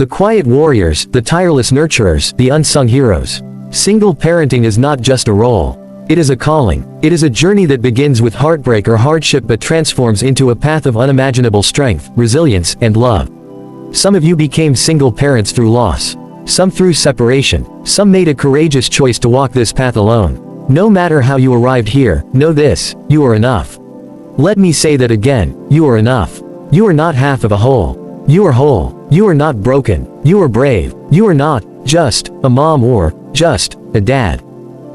The quiet warriors, the tireless nurturers, the unsung heroes. Single parenting is not just a role. It is a calling. It is a journey that begins with heartbreak or hardship but transforms into a path of unimaginable strength, resilience, and love. Some of you became single parents through loss. Some through separation. Some made a courageous choice to walk this path alone. No matter how you arrived here, know this: you are enough. Let me say that again: you are enough. You are not half of a whole. You are whole. You are not broken. You are brave. You are not just a mom or just a dad.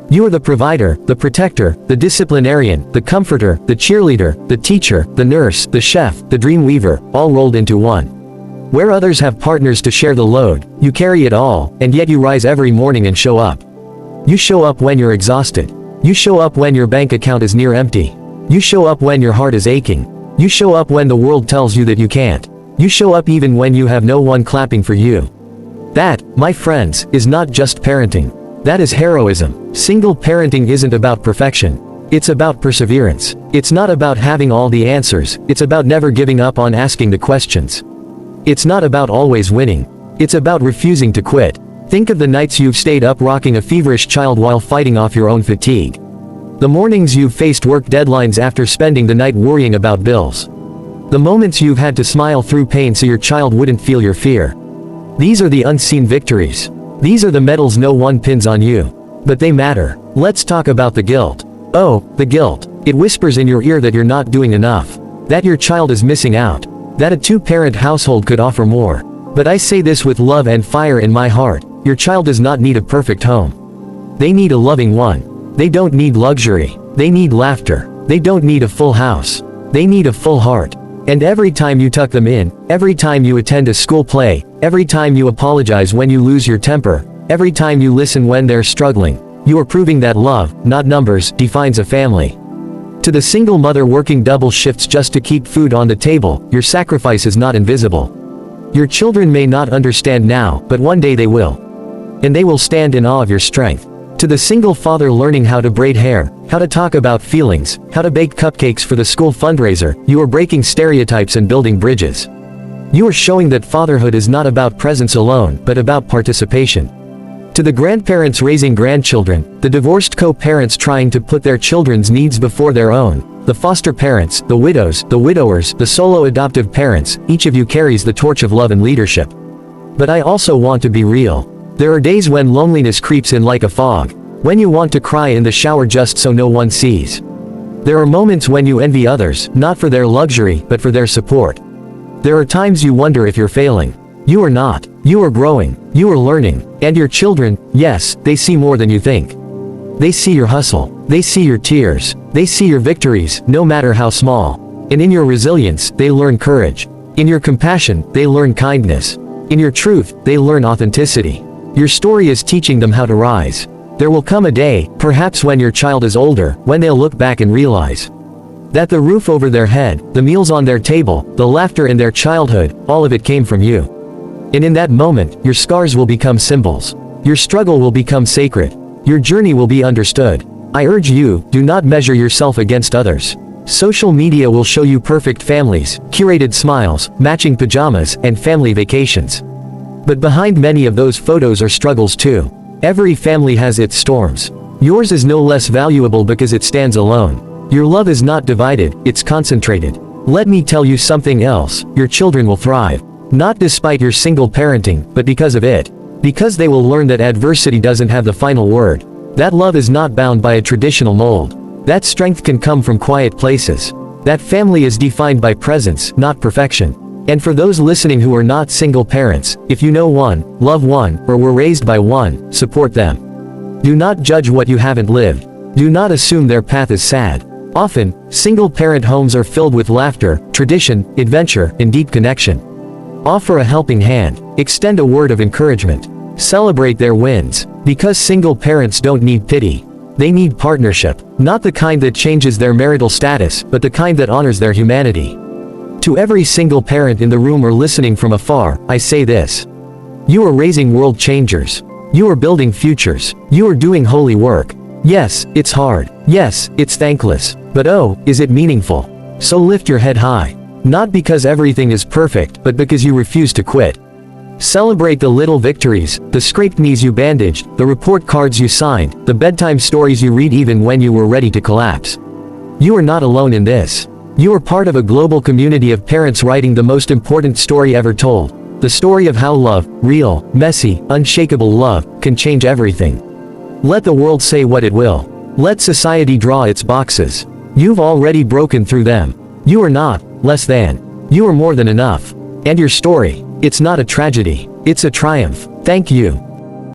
You are the provider, the protector, the disciplinarian, the comforter, the cheerleader, the teacher, the nurse, the chef, the dream weaver, all rolled into one. Where others have partners to share the load, you carry it all, and yet you rise every morning and show up. You show up when you're exhausted. You show up when your bank account is near empty. You show up when your heart is aching. You show up when the world tells you that you can't. You show up even when you have no one clapping for you. That, my friends, is not just parenting. That is heroism. Single parenting isn't about perfection. It's about perseverance. It's not about having all the answers. It's about never giving up on asking the questions. It's not about always winning. It's about refusing to quit. Think of the nights you've stayed up rocking a feverish child while fighting off your own fatigue. The mornings you've faced work deadlines after spending the night worrying about bills. The moments you've had to smile through pain so your child wouldn't feel your fear. These are the unseen victories. These are the medals no one pins on you. But they matter. Let's talk about the guilt. Oh, the guilt. It whispers in your ear that you're not doing enough. That your child is missing out. That a two-parent household could offer more. But I say this with love and fire in my heart: your child does not need a perfect home. They need a loving one. They don't need luxury. They need laughter. They don't need a full house. They need a full heart. And every time you tuck them in, every time you attend a school play, every time you apologize when you lose your temper, every time you listen when they're struggling, you are proving that love, not numbers, defines a family. To the single mother working double shifts just to keep food on the table, your sacrifice is not invisible. Your children may not understand now, but one day they will. And they will stand in awe of your strength. To the single father learning how to braid hair, how to talk about feelings, how to bake cupcakes for the school fundraiser, you are breaking stereotypes and building bridges. You are showing that fatherhood is not about presence alone, but about participation. To the grandparents raising grandchildren, the divorced co-parents trying to put their children's needs before their own, the foster parents, the widows, the widowers, the solo adoptive parents, each of you carries the torch of love and leadership. But I also want to be real. There are days when loneliness creeps in like a fog, when you want to cry in the shower just so no one sees. There are moments when you envy others, not for their luxury, but for their support. There are times you wonder if you're failing. You are not. You are growing. You are learning. And your children, yes, they see more than you think. They see your hustle. They see your tears. They see your victories, no matter how small. And in your resilience, they learn courage. In your compassion, they learn kindness. In your truth, they learn authenticity. Your story is teaching them how to rise. There will come a day, perhaps when your child is older, when they'll look back and realize that the roof over their head, the meals on their table, the laughter in their childhood, all of it came from you. And in that moment, your scars will become symbols. Your struggle will become sacred. Your journey will be understood. I urge you, do not measure yourself against others. Social media will show you perfect families, curated smiles, matching pajamas, and family vacations. But behind many of those photos are struggles too. Every family has its storms. Yours is no less valuable because it stands alone. Your love is not divided, it's concentrated. Let me tell you something else: your children will thrive. Not despite your single parenting, but because of it. Because they will learn that adversity doesn't have the final word. That love is not bound by a traditional mold. That strength can come from quiet places. That family is defined by presence, not perfection. And for those listening who are not single parents, if you know one, love one, or were raised by one, support them. Do not judge what you haven't lived. Do not assume their path is sad. Often, single-parent homes are filled with laughter, tradition, adventure, and deep connection. Offer a helping hand. Extend a word of encouragement. Celebrate their wins. Because single parents don't need pity. They need partnership. Not the kind that changes their marital status, but the kind that honors their humanity. To every single parent in the room or listening from afar, I say this: you are raising world changers. You are building futures. You are doing holy work. Yes, it's hard. Yes, it's thankless. But oh, is it meaningful? So lift your head high. Not because everything is perfect, but because you refuse to quit. Celebrate the little victories, the scraped knees you bandaged, the report cards you signed, the bedtime stories you read even when you were ready to collapse. You are not alone in this. You are part of a global community of parents writing the most important story ever told. The story of how love, real, messy, unshakable love, can change everything. Let the world say what it will. Let society draw its boxes. You've already broken through them. You are not less than. You are more than enough. And your story, it's not a tragedy. It's a triumph. Thank you.